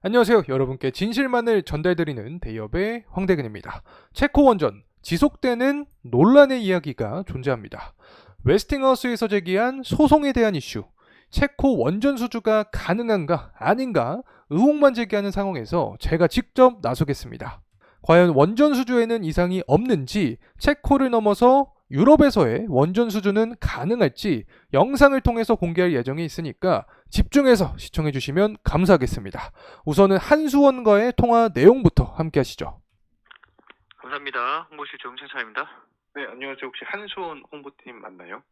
안녕하세요. 여러분께 진실만을 전달드리는 대기업의 황대근입니다. 체코 원전 지속되는 논란의 이야기가 존재합니다. 웨스팅하우스에서 제기한 소송에 대한 이슈, 체코 원전 수주가 가능한가 아닌가 의혹만 제기하는 상황에서 제가 직접 나서겠습니다. 과연 원전 수주에는 이상이 없는지, 체코를 넘어서 유럽에서의 원전 수주는 가능할지 영상을 통해서 공개할 예정이 있으니까 집중해서 시청해 주시면 감사하겠습니다. 우선은 한수원과의 통화 내용부터 함께 하시죠. 감사합니다. 홍보실 정찬차입니다. 네, 안녕하세요. 혹시 한수원 홍보팀 맞나요?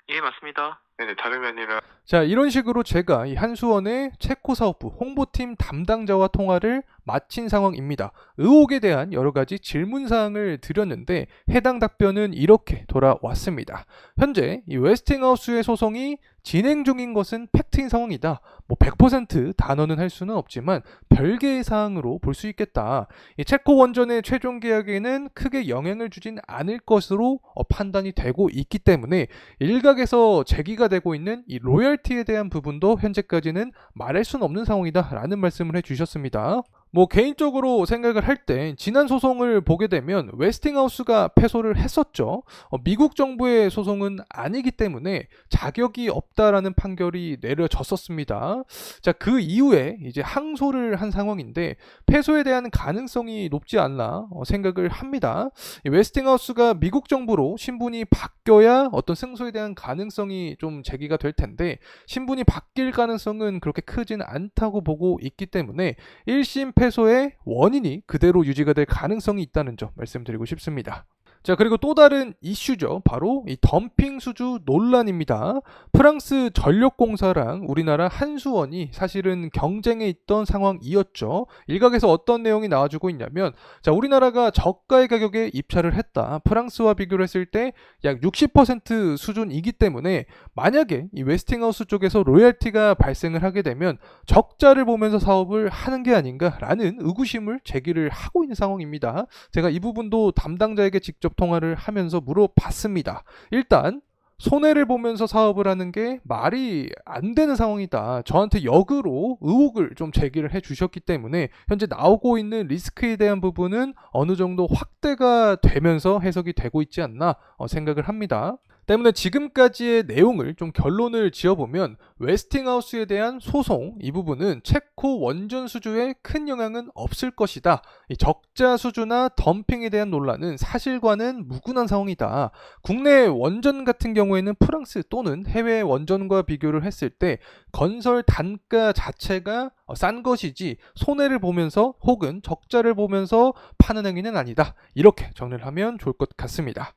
예, 맞습니다. 네네, 다름이 아니라 자, 이런 식으로 제가 이 한수원의 체코 사업부 홍보팀 담당자와 통화를 마친 상황입니다. 의혹에 대한 여러 가지 질문 사항을 드렸는데 해당 답변은 이렇게 돌아왔습니다. 현재 이 웨스팅하우스의 소송이 진행 중인 것은 팩트인 상황이다. 100% 단언은 할 수는 없지만 별개의 사항으로 볼 수 있겠다. 이 체코 원전의 최종 계약에는 크게 영향을 주진 않을 것으로 판단이 되고 있기 때문에 일각에서 제기가 되고 있는 이 로열티에 대한 부분도 현재까지는 말할 수는 없는 상황이다라는 말씀을 해주셨습니다. 개인적으로 생각을 할 때 지난 소송을 보게 되면 웨스팅하우스가 패소를 했었죠. 미국 정부의 소송은 아니기 때문에 자격이 없다라는 판결이 내려졌었습니다. 자, 그 이후에 이제 항소를 한 상황인데 패소에 대한 가능성이 높지 않나 생각을 합니다. 웨스팅하우스가 미국 정부로 신분이 바뀌어야 어떤 승소에 대한 가능성이 좀 제기가 될 텐데 신분이 바뀔 가능성은 그렇게 크진 않다고 보고 있기 때문에 1심 패소의 원인이 그대로 유지가 될 가능성이 있다는 점 말씀드리고 싶습니다. 자, 그리고 또 다른 이슈죠. 바로 이 덤핑 수주 논란입니다. 프랑스 전력공사랑 우리나라 한수원이 사실은 경쟁에 있던 상황이었죠. 일각에서 어떤 내용이 나와주고 있냐면, 자, 우리나라가 저가의 가격에 입찰을 했다. 프랑스와 비교를 했을 때 약 60% 수준이기 때문에 만약에 이 웨스팅하우스 쪽에서 로열티가 발생을 하게 되면 적자를 보면서 사업을 하는 게 아닌가라는 의구심을 제기를 하고 있는 상황입니다. 제가 이 부분도 담당자에게 직접 통화를 하면서 물어봤습니다. 일단 손해를 보면서 사업을 하는 게 말이 안 되는 상황이다. 저한테 역으로 의혹을 좀 제기를 해주셨기 때문에 현재 나오고 있는 리스크에 대한 부분은 어느 정도 확대가 되면서 해석이 되고 있지 않나 생각을 합니다. 때문에 지금까지의 내용을 좀 결론을 지어보면 웨스팅하우스에 대한 소송 이 부분은 체코 원전 수주에 큰 영향은 없을 것이다. 이 적자 수주나 덤핑에 대한 논란은 사실과는 무관한 상황이다. 국내 원전 같은 경우에는 프랑스 또는 해외 원전과 비교를 했을 때 건설 단가 자체가 싼 것이지 손해를 보면서 혹은 적자를 보면서 파는 행위는 아니다. 이렇게 정리를 하면 좋을 것 같습니다.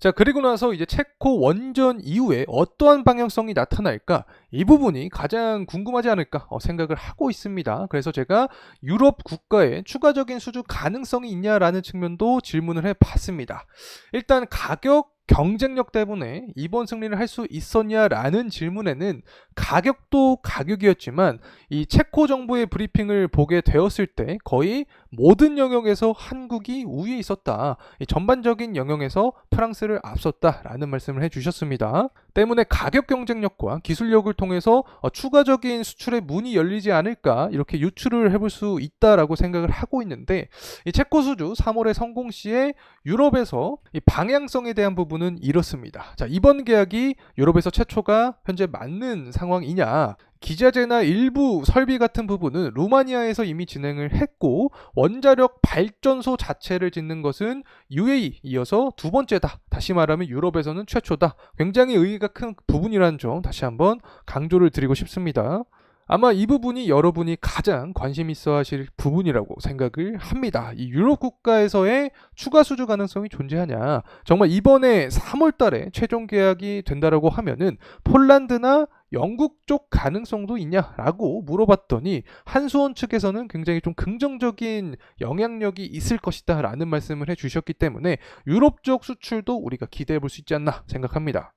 자, 그리고 나서 이제 체코 원전 이후에 어떠한 방향성이 나타날까? 이 부분이 가장 궁금하지 않을까 생각을 하고 있습니다. 그래서 제가 유럽 국가에 추가적인 수주 가능성이 있냐라는 측면도 질문을 해봤습니다. 일단 가격 경쟁력 때문에 이번 승리를 할 수 있었냐라는 질문에는 가격도 가격이었지만 이 체코 정부의 브리핑을 보게 되었을 때 거의 모든 영역에서 한국이 우위에 있었다. 이 전반적인 영역에서 프랑스를 앞섰다라는 말씀을 해주셨습니다. 때문에 가격 경쟁력과 기술력을 통해서 추가적인 수출의 문이 열리지 않을까 이렇게 유추를 해볼 수 있다라고 생각을 하고 있는데 이 체코 수주 3월에 성공 시에 유럽에서 이 방향성에 대한 부분은 이렇습니다. 자, 이번 계약이 유럽에서 최초가 현재 맞는 상황이냐? 기자재나 일부 설비 같은 부분은 루마니아에서 이미 진행을 했고 원자력 발전소 자체를 짓는 것은 UAE 이어서 두 번째다. 다시 말하면 유럽에서는 최초다. 굉장히 의의가 큰 부분이라는 점 다시 한번 강조를 드리고 싶습니다. 아마 이 부분이 여러분이 가장 관심 있어 하실 부분이라고 생각을 합니다. 이 유럽 국가에서의 추가 수주 가능성이 존재하냐. 정말 이번에 3월 달에 최종 계약이 된다라고 하면은 폴란드나 영국 쪽 가능성도 있냐라고 물어봤더니 한수원 측에서는 굉장히 좀 긍정적인 영향력이 있을 것이다 라는 말씀을 해주셨기 때문에 유럽 쪽 수출도 우리가 기대해 볼 수 있지 않나 생각합니다.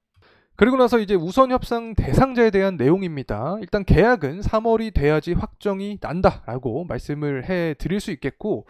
그리고 나서 이제 우선 협상 대상자에 대한 내용입니다. 일단 계약은 3월이 돼야지 확정이 난다라고 말씀을 해 드릴 수 있겠고,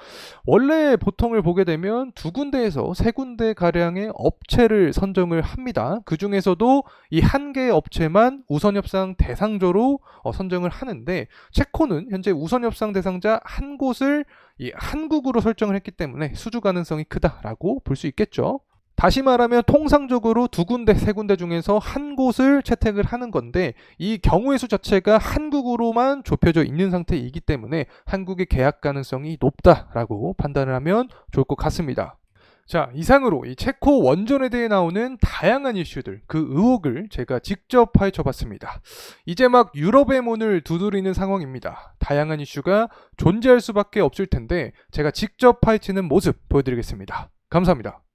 원래 보통을 보게 되면 두 군데에서 세 군데 가량의 업체를 선정을 합니다. 그 중에서도 이 한 개의 업체만 우선 협상 대상자로 선정을 하는데, 체코는 현재 우선 협상 대상자 한 곳을 이 한국으로 설정을 했기 때문에 수주 가능성이 크다라고 볼 수 있겠죠. 다시 말하면 통상적으로 두 군데, 세 군데 중에서 한 곳을 채택을 하는 건데, 이 경우의 수 자체가 한국으로만 좁혀져 있는 상태이기 때문에 한국의 계약 가능성이 높다라고 판단을 하면 좋을 것 같습니다. 자, 이상으로 이 체코 원전에 대해 나오는 다양한 이슈들, 그 의혹을 제가 직접 파헤쳐 봤습니다. 이제 막 유럽의 문을 두드리는 상황입니다. 다양한 이슈가 존재할 수밖에 없을 텐데 제가 직접 파헤치는 모습 보여드리겠습니다. 감사합니다.